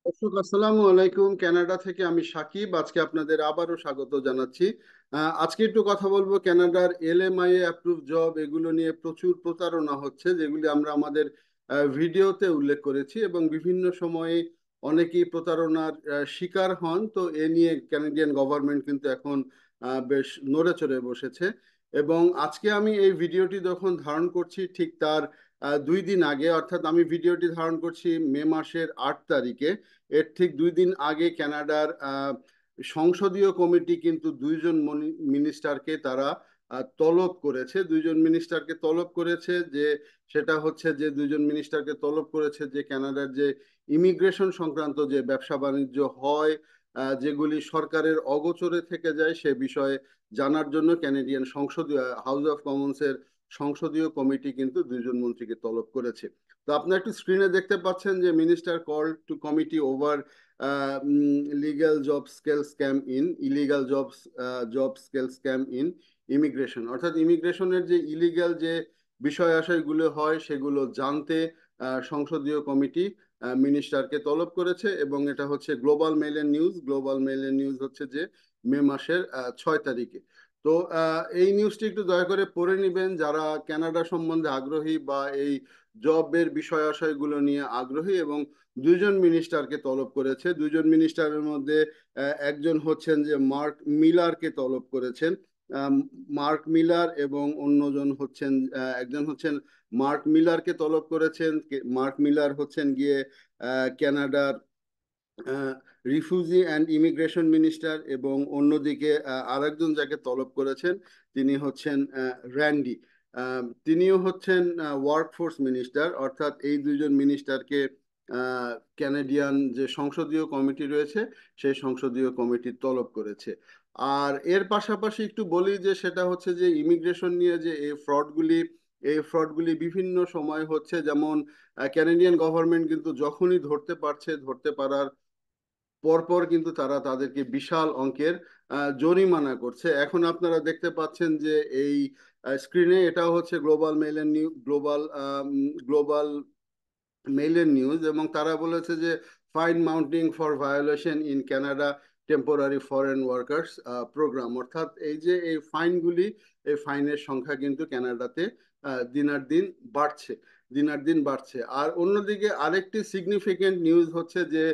দর্শক আসসালামু আলাইকুম। কানাডা থেকে আমি সাকিব আজকে আপনাদের আবারও স্বাগত জানাচ্ছি। আজকে একটু কথা বলবো কানাডার এলএমআইএ অ্যাপ্রুভ জব এগুলো নিয়ে প্রচুর প্রতারণা হচ্ছে, যেগুলি আমরা আমাদের ভিডিওতে উল্লেখ করেছি এবং বিভিন্ন সময়ে অনেকেই প্রতারণার শিকার হন। তো এ নিয়ে কানাডিয়ান গভর্নমেন্ট কিন্তু এখন বেশ নড়ে চড়ে বসেছে। এবং আজকে আমি এই ভিডিওটি যখন ধারণ করছি ঠিক তার 2 দিন আগে, অর্থাৎ আমি ভিডিওটি ধারণ করছি মে মাসের 8 তারিখে। এর ঠিক 2 দিন আগে কানাডার সংসদীয় কমিটি কিন্তু দুইজন মিনিস্টারকে তারা তলব করেছে। দুইজন মিনিস্টারকে তলব করেছে, যে সেটা হচ্ছে যে দুইজন মিনিস্টারকে তলব করেছে যে কানাডার যে ইমিগ্রেশন সংক্রান্ত যে ব্যবসা বাণিজ্য হয়, যেগুলি সরকারের অগোচরে থেকে যায় সে বিষয়ে জানার জন্য ক্যানাডিয়ান সংসদীয় হাউস অফ কমন্সের সংসদীয় কমিটি কিন্তু দুইজন মন্ত্রীকে তলব করেছে। তো আপনারা একটু স্ক্রিনে দেখতে পাচ্ছেন যে minister call to committee over legal job scale scam in illegal job scale scam in immigration, অর্থাৎ ইমিগ্রেশনের যে ইলিগাল যে বিষয় আশয়গুলো হয় সেগুলো জানতে সংসদীয় কমিটি মিনিস্টারকে তলব করেছে। এবং এটা হচ্ছে গ্লোবাল মেইলের নিউজ। গ্লোবাল মেইলের নিউজ হচ্ছে যে মে মাসের 6 তারিখে। তো এই নিউজটি একটু দয়া করে পড়ে নিবেন যারা কানাডা সম্বন্ধে আগ্রহী বা এই জবের বিষয় আশয়গুলো নিয়ে আগ্রহী। এবং দুইজন মিনিস্টারকে তলব করেছে। দুইজন মিনিস্টারের মধ্যে একজন হচ্ছেন যে মার্ক মিলারকে তলব করেছেন। মার্ক মিলার এবং অন্যজন হচ্ছেন একজন হচ্ছেন মার্ক মিলারকে তলব করেছেন। মার্ক মিলার হচ্ছেন গিয়ে কানাডার রিফিউজি অ্যান্ড ইমিগ্রেশন মিনিস্টার। এবং অন্যদিকে আরেকজন যাকে তলব করেছেন তিনি হচ্ছেন র্যান্ডি। তিনিও হচ্ছেন ওয়ার্কফোর্স মিনিস্টার। অর্থাৎ এই দুইজন মিনিস্টারকে ক্যানাডিয়ান যে সংসদীয় কমিটি রয়েছে সেই সংসদীয় কমিটি তলব করেছে। আর এর পাশাপাশি একটু বলি যে সেটা হচ্ছে যে ইমিগ্রেশন নিয়ে যে এই ফ্রডগুলি বিভিন্ন সময় হচ্ছে। যেমন ক্যানাডিয়ান গভর্নমেন্ট কিন্তু যখনই ধরতে পারার পরপর কিন্তু তারা তাদেরকে বিশাল অঙ্কের জরিমানা করছে। এখন আপনারা দেখতে পাচ্ছেন যে এই স্ক্রিনে এটা হচ্ছে গ্লোবাল মেইলের নিউজ। এবং তারা বলেছে যে fine mounting for violation in Canada temporary foreign workers programme, অর্থাৎ এই যে এই ফাইনগুলি, এই ফাইনের সংখ্যা কিন্তু কানাডাতে দিনার দিন বাড়ছে, দিনার দিন বাড়ছে। আর অন্যদিকে আরেকটি সিগনিফিকেন্ট নিউজ হচ্ছে যে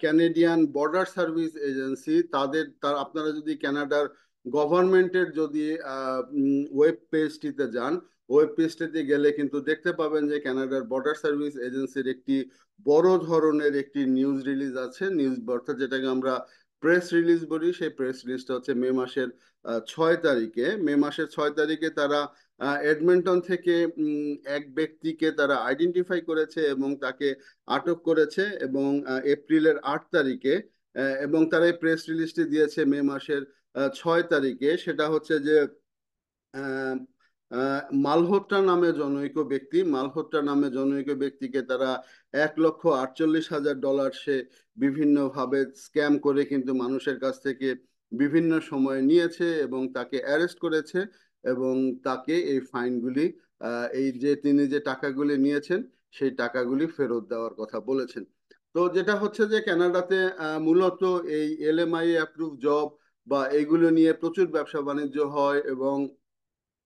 ক্যানাডিয়ান বর্ডার সার্ভিস এজেন্সি তার আপনারা যদি কানাডার গভর্নমেন্টের যদি ওয়েব পেজটিতে যান, ওয়েব পেজটিতে গেলে কিন্তু দেখতে পাবেন যে কানাডার বর্ডার সার্ভিস এজেন্সির একটি বড় ধরনের একটি নিউজ রিলিজ আছে। নিউজ অর্থাৎ যেটাকে আমরা প্রেস রিলিজ বলি, সেই প্রেস রিলিজটা হচ্ছে মে মাসের 6 তারিখে তারা এডমন্টন থেকে এক ব্যক্তিকে তারা আইডেন্টিফাই করেছে এবং তাকে আটক করেছে। এবং এপ্রিলের 8 তারিখে এবং তারা এই প্রেস রিলিজটি দিয়েছে মে মাসের 6 তারিখে। সেটা হচ্ছে যে আহ, মালহোত্রা নামে জনৈক ব্যক্তিকে তারা 1,48,000 ডলার সে বিভিন্নভাবে স্ক্যাম করে কিন্তু মানুষের কাছ থেকে বিভিন্ন সময় নিয়েছে এবং তাকে অ্যারেস্ট করেছে। এবং তাকে এই ফাইনগুলি এই যে তিনি যে টাকাগুলি নিয়েছেন সেই টাকাগুলি ফেরত দেওয়ার কথা বলেছেন। তো যেটা হচ্ছে যে কানাডাতে মূলত এই এলএমআই অ্যাপ্রুভ জব বা এইগুলো নিয়ে প্রচুর ব্যবসা বাণিজ্য হয়। এবং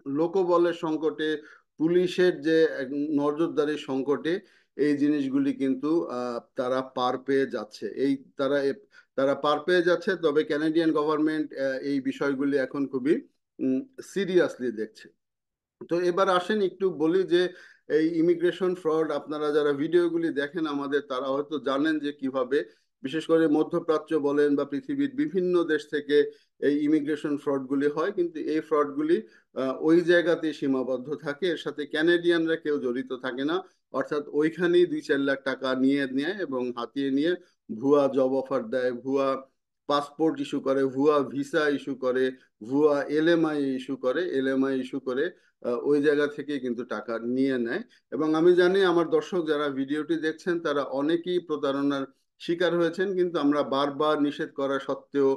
লোকবলের সংকটে, পুলিশের যে নজরদারির সংকটে এই জিনিসগুলি কিন্তু তারা পার পেয়ে যাচ্ছে। তারা তারা পার পেয়ে যাচ্ছে। তবে ক্যানাডিয়ান গভর্নমেন্ট এই বিষয়গুলি এখন খুবই সিরিয়াসলি দেখছে। তো এবার আসেন একটু বলি যে এই ইমিগ্রেশন ফ্রড, আপনারা যারা ভিডিওগুলি দেখেন আমাদের তারা হয়তো জানেন যে কিভাবে বিশেষ করে মধ্যপ্রাচ্য বলেন বা পৃথিবীর বিভিন্ন দেশ থেকে এই ইমিগ্রেশন ফ্রডগুলি হয়। কিন্তু এই ফ্রডগুলি ওই জায়গাতেই সীমাবদ্ধ থাকে, এর সাথে ক্যানাডিয়ানরা কেউ জড়িত থাকে না। অর্থাৎ ওইখানেই 2-4 লাখ টাকা নিয়ে নেয় এবং হাতিয়ে নিয়ে ভুয়া জব অফার দেয়, ভুয়া পাসপোর্ট ইস্যু করে, ভুয়া ভিসা ইস্যু করে, ভুয়া এলএমআই ইস্যু করে ওই জায়গা থেকে কিন্তু টাকা নিয়ে নেয়। এবং আমি জানি আমার দর্শক যারা ভিডিওটি দেখছেন তারা অনেকেই প্রতারণার শিকার হয়েছেন, কিন্তু আমরা বারবার নিষেধ করা সত্ত্বেও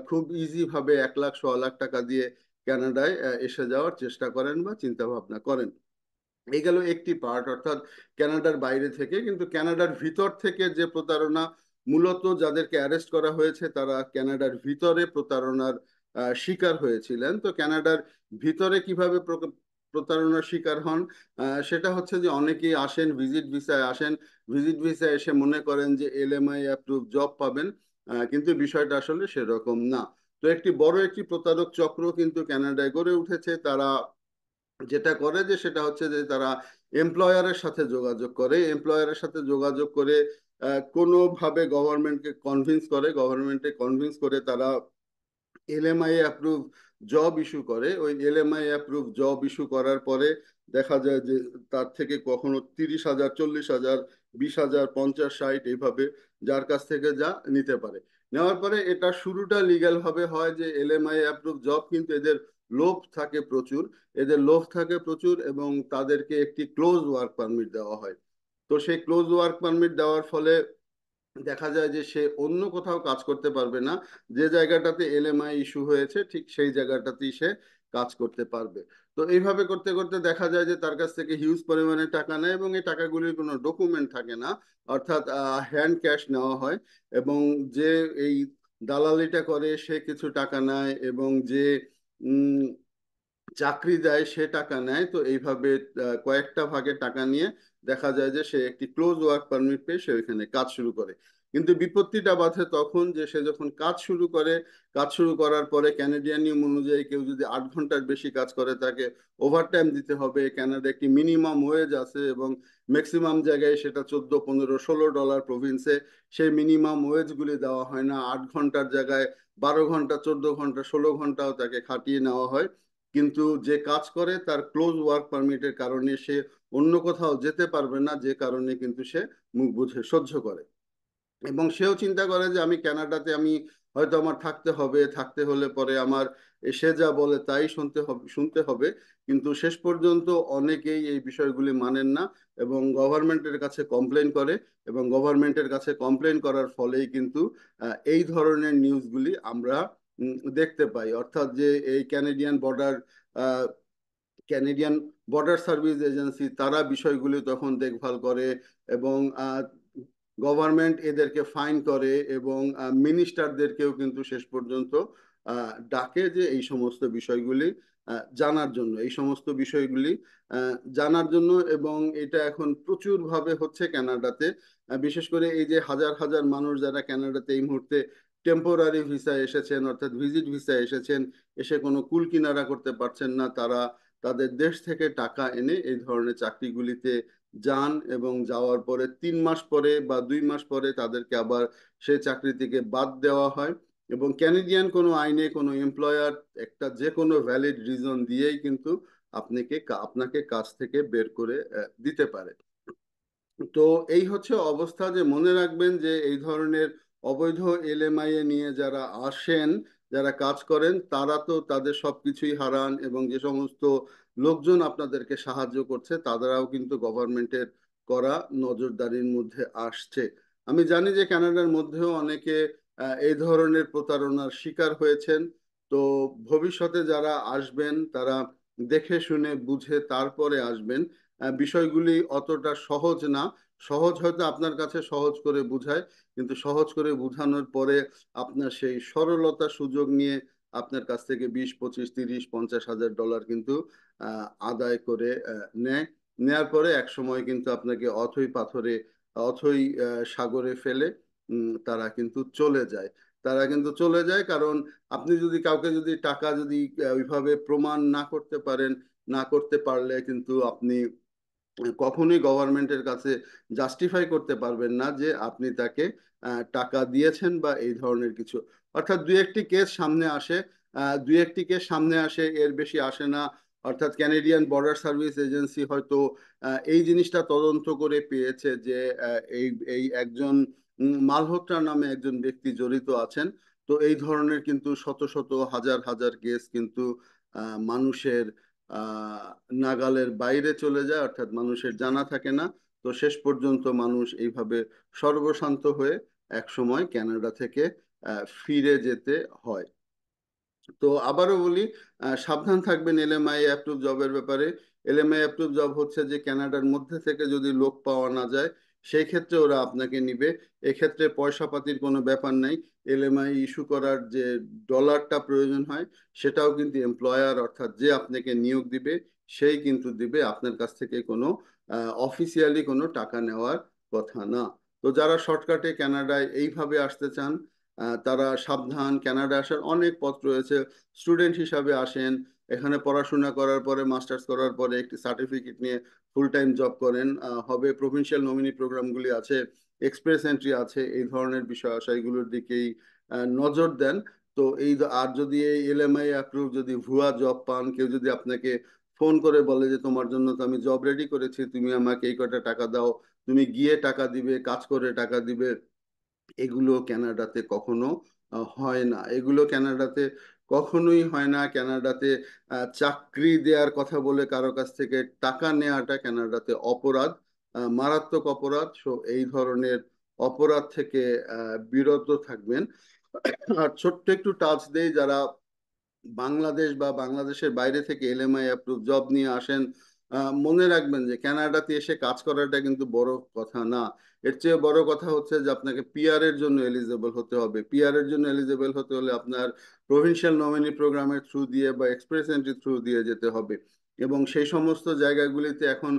খুব ইজি ভাবে 1,00,000 1,00,000 টাকা দিয়ে কানাডায় এসে যাওয়ার চেষ্টা করেন বা চিন্তা ভাবনা করেন। এই গেল একটি পার্ট, অর্থাৎ কানাডার বাইরে থেকে। কিন্তু কানাডার ভিতর থেকে যে প্রতারণা মূলত যাদেরকে অ্যারেস্ট করা হয়েছে তারা কানাডার ভিতরে প্রতারণার শিকার হয়েছিলেন। তো কানাডার ভিতরে কিভাবে প্রতারণার শিকার হন, সেটা হচ্ছে যে অনেকেই আসেন ভিজিট ভিসায় আসেন, ভিজিট ভিসায় এসে মনে করেন যে এলএমআই অ্যাপ্রুভ জব পাবেন, কিন্তু বিষয়টা আসলে সেরকম না। তো একটি প্রতারক চক্র কিন্তু কানাডায় গড়ে উঠেছে। তারা যেটা করে যে সেটা হচ্ছে যে তারা এমপ্লয়ারের সাথে যোগাযোগ করে, এমপ্লয়ারের সাথে যোগাযোগ করে কোনোভাবে গভর্নমেন্টে কনভিন্স করে তারা এলএমআই অ্যাপ্রুভ জব ইস্যু করে। ওই এলএমআই অ্যাপ্রুভ জব ইস্যু করার পরে দেখা যায় যে তার থেকে কখনো 30,000, 40,000, 20,000, 50, 60 এইভাবে যার কাছ থেকে যা নিতে পারে। নেওয়ার পরে এটা শুরুটা লিগ্যাল ভাবে হয় যে এলএমআই অ্যাপ্রুভ জব, কিন্তু এদের লোভ থাকে প্রচুর, এবং তাদেরকে একটি ক্লোজ ওয়ার্ক পারমিট দেওয়া হয়। তো সেই ক্লোজ ওয়ার্ক পারমিট দেওয়ার ফলে দেখা যায় যে সে অন্য কোথাও কাজ করতে পারবে না, যে জায়গাটাতে এলএমআই ইস্যু হয়েছে ঠিক সেই জায়গাটাতেই সে কাজ করতে পারবে। তো এইভাবে করতে করতে দেখা যায় যে তার কাছ থেকে হিউজ পরিমাণে টাকা নেয় এবং এই টাকাগুলির কোনো ডকুমেন্ট থাকে না, অর্থাৎ হ্যান্ড ক্যাশ নেওয়া হয়। এবং যে এই দালালিটা করে সে কিছু টাকা নেয়, এবং যে উম, চাকরি দেয় সে টাকা নেয়। তো এইভাবে কয়েকটা ভাগে টাকা নিয়ে দেখা যায় যে সে একটি ক্লোজ ওয়ার্ক পারমিট পেয়ে সে ওইখানে কাজ শুরু করে। কিন্তু বিপত্তিটা বাধে তখন যে সে যখন কাজ শুরু করে, কাজ শুরু করার পরে ক্যানাডিয়ান নিয়ম অনুযায়ী কেউ যদি 8 ঘন্টার বেশি কাজ করে তাকে ওভারটাইম দিতে হবে। কানাডা একটি মিনিমাম ওয়েজ আছে এবং ম্যাক্সিমাম জায়গায় সেটা 14, 15, $16 প্রভিন্সে সেই মিনিমাম ওয়েজগুলি দেওয়া হয় না। 8 ঘন্টার জায়গায় 12 ঘন্টা, 14 ঘন্টা, 16 ঘন্টাও তাকে খাটিয়ে নেওয়া হয়। কিন্তু যে কাজ করে তার ক্লোজ ওয়ার্ক পারমিটের কারণে সে অন্য কোথাও যেতে পারবে না, যে কারণে কিন্তু সে মুখ বুঝে সহ্য করে। এবং সেও চিন্তা করে যে আমি কানাডাতে আমি হয়তো আমার থাকতে হবে, থাকতে হলে পরে আমার সে যা বলে তাই শুনতে হবে। কিন্তু শেষ পর্যন্ত অনেকেই এই বিষয়গুলি মানেন না এবং গভর্নমেন্টের কাছে কমপ্লেন করে, এবং গভর্নমেন্টের কাছে কমপ্লেন করার ফলেই কিন্তু এই ধরনের নিউজগুলি আমরা দেখতে পাই। অর্থাৎ যে এই ক্যানেডিয়ান বর্ডার সার্ভিস এজেন্সি তারা বিষয়গুলি তখন দেখভাল করে, এবং গভর্নমেন্ট এদেরকে ফাইন করে, এবং মিনিস্টারদেরকেও কিন্তু শেষ পর্যন্ত ডাকে যে এই সমস্ত বিষয়গুলি জানার জন্য। এবং এটা এখন প্রচুর ভাবে হচ্ছে কানাডাতে। বিশেষ করে এই যে হাজার হাজার মানুষ যারা কানাডাতে এই মুহূর্তে টেম্পোরারি ভিসা এসেছেন, অর্থাৎ ভিজিট ভিসা এসেছেন, এসে কোনো কুল কিনারা করতে পারছেন না, তারা তাদের দেশ থেকে টাকা এনে এই ধরনের চাকরিগুলিতে যান, এবং যাওয়ার পরে 3 মাস পরে বা 2 মাস পরে তাদেরকে আবার সেই চাকরি থেকে বাদ দেওয়া হয়। এবং ক্যানেডিয়ান কোনো আইনে কোনো এমপ্লয়ার একটা যে কোনো ভ্যালিড রিজন দিয়েই কিন্তু আপনাকে কাজ থেকে বের করে দিতে পারে। তো এই হচ্ছে অবস্থা। যে মনে রাখবেন যে এই ধরনের অবৈধ এলএমআই এ নিয়ে যারা আসেন, যারা কাজ করেন, তারা তো তাদের সবকিছুই হারান, এবং যে সমস্ত লোকজন আপনাদেরকে সাহায্য করছে তারাও কিন্তু গভর্নমেন্টের করা নজরদারির মধ্যে আসছে। আমি জানি যে কানাডার মধ্যেও অনেকে এই ধরনের প্রতারণার শিকার হয়েছেন। তো ভবিষ্যতে যারা আসবেন তারা দেখে শুনে বুঝে তারপরে আসবেন। বিষয়গুলি অতটা সহজ না। সহজ হয়তো আপনার কাছে সহজ করে বুঝায়, কিন্তু সহজ করে বুঝানোর পরে আপনার সেই সরলতা সুযোগ নিয়ে আপনার কাছ থেকে 20, 25, 30, $50,000 কিন্তু আদায় করে নেয়। নেয়ার পরে এক সময় কিন্তু আপনাকে অথই সাগরে ফেলে তারা কিন্তু চলে যায়। কারণ আপনি যদি কাউকে যদি টাকা যদি ওইভাবে প্রমাণ না করতে পারেন, না করতে পারলে কিন্তু আপনি কখনোই গভর্নমেন্টের কাছে জাস্টিফাই করতে পারবেন না যে আপনি তাকে টাকা দিয়েছেন বা এই ধরনের কিছু। অর্থাৎ দুই একটি কেস সামনে আসে, এর বেশি আসে না। অর্থাৎ ক্যানেডিয়ান বর্ডার সার্ভিস এজেন্সি হয়তো এই জিনিসটা তদন্ত করে পেয়েছে যে এই এই একজন মালহোত্রা নামে একজন ব্যক্তি জড়িত আছেন। তো এই ধরনের কিন্তু শত শত হাজার হাজার কেস কিন্তু মানুষের আহ নাগালের বাইরে চলে যায়, অর্থাৎ মানুষের জানা থাকে না। তো শেষ পর্যন্ত মানুষ এইভাবে সর্বশান্ত হয়ে এক সময় কানাডা থেকে ফিরে যেতে হয়। তো আবারও বলি, সাবধান থাকবেন এলএমআই অ্যাপ্রুভ জবের ব্যাপারে। এলএমআই অ্যাপ্রুভ জব হচ্ছে যে কানাডার মধ্যে থেকে যদি লোক পাওয়া না যায় সেই ক্ষেত্রে ওরা আপনাকে নিবে। এক্ষেত্রে পয়সা পাতির কোনো ব্যাপার নাই। এলএমআই ইস্যু করার যে ডলারটা প্রয়োজন হয় সেটাও কিন্তু এমপ্লয়ার অর্থাৎ যে আপনাকে নিয়োগ দিবে সেই কিন্তু দিবে, আপনার কাছ থেকে কোনো অফিসিয়ালি কোনো টাকা নেওয়ার কথা না। তো যারা শর্টকাটে কানাডায় এইভাবে আসতে চান তারা সাবধান। কানাডা আসার অনেক পথ রয়েছে। স্টুডেন্ট হিসাবে আসেন, এখানে পড়াশোনা করার পরে মাস্টার্স করার পরে একটি সার্টিফিকেট নিয়ে ফুল টাইম জব করেন, হবে প্রভিন্সিয়াল নমিনি প্রোগ্রামগুলি আছে, এক্সপ্রেস এন্ট্রি আছে, এই ধরনের বিষয় আশয়গুলোর দিকেই নজর দেন। তো এই আর যদি এই এলএমআই অ্যাপ্রুভ যদি ভুয়া জব পান, কেউ যদি আপনাকে ফোন করে বলে যে তোমার জন্য তো আমি জব রেডি করেছি, তুমি আমাকে এই কটা টাকা দাও, তুমি গিয়ে টাকা দিবে, কাজ করে টাকা দিবে, এগুলো কানাডাতে কখনো হয় না। এগুলো কানাডাতে কখনোই হয় না। কানাডাতে চাকরি দেওয়ার কথা বলে কারো কাছ থেকে টাকা নেওয়াটা কানাডাতে অপরাধ, মারাত্মক অপরাধ। সো এই ধরনের অপরাধ থেকে বিরত থাকবেন। আর ছোট্ট একটু টাচ দেই, যারা বাংলাদেশ বা বাংলাদেশের বাইরে থেকে এলএমআই অ্যাপ্রুভ জব নিয়ে আসেন, মনে রাখবেন যে কানাডাতে এসে কাজ করাটা কিন্তু বড় কথা না। এর চেয়ে বড় কথা হচ্ছে যে আপনাকে পিআর এর জন্য এলিজেবল হতে হবে। পিআর এর জন্য এলিজেবল হতে হলে আপনার প্রভিন্সিয়াল নমিনি প্রোগ্রামের থ্রু দিয়ে বা এক্সপ্রেস এন্ট্রি থ্রু দিয়ে যেতে হবে। এবং সেই সমস্ত জায়গাগুলিতে এখন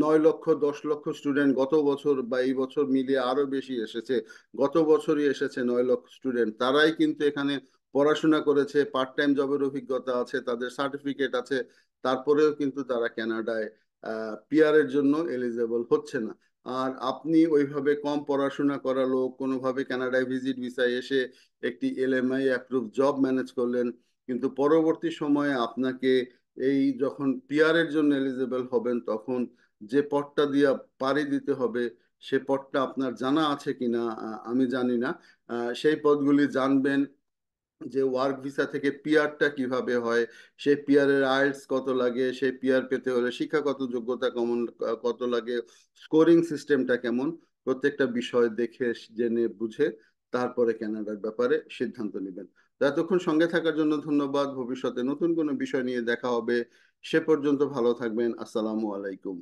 9 লক্ষ 10 লক্ষ স্টুডেন্ট গত বছর বা এই বছর মিলিয়ে আরো বেশি এসেছে। গত বছরই এসেছে 9 লক্ষ স্টুডেন্ট, তারাই কিন্তু এখানে পড়াশোনা করেছে, পার্ট টাইম জবের অভিজ্ঞতা আছে, তাদের সার্টিফিকেট আছে, তারপরেও কিন্তু তারা কানাডায় পিআর এর জন্য এলিজেবল হচ্ছে না। আর আপনি ওইভাবে কম পড়াশোনা করা লোক কোনোভাবে কানাডায় ভিজিট ভিসায় এসে একটি এলএমআই অ্যাপ্রুভ জব ম্যানেজ করলেন, কিন্তু পরবর্তী সময়ে আপনাকে এই যখন পিআর এর জন্য এলিজেবল হবেন তখন যে পথটা দিয়ে পাড়ি দিতে হবে সে পথটা আপনার জানা আছে কিনা আমি জানি না। সেই পথগুলি জানবেন, যে ওয়ার্ক ভিসা থেকে পিআরটা কিভাবে হয়, সেই পিআর এর আইএলটিএস কত লাগে, সেই পিআর পেতে হলে শিক্ষাগত যোগ্যতা কেমন কত লাগে, স্কোরিং সিস্টেমটা কেমন, প্রত্যেকটা বিষয় দেখে জেনে বুঝে তারপরে কানাডার ব্যাপারে সিদ্ধান্ত নেবেন। তো এতক্ষণ সঙ্গে থাকার জন্য ধন্যবাদ। ভবিষ্যতে নতুন কোনো বিষয় নিয়ে দেখা হবে। সে পর্যন্ত ভালো থাকবেন। আসসালামু আলাইকুম।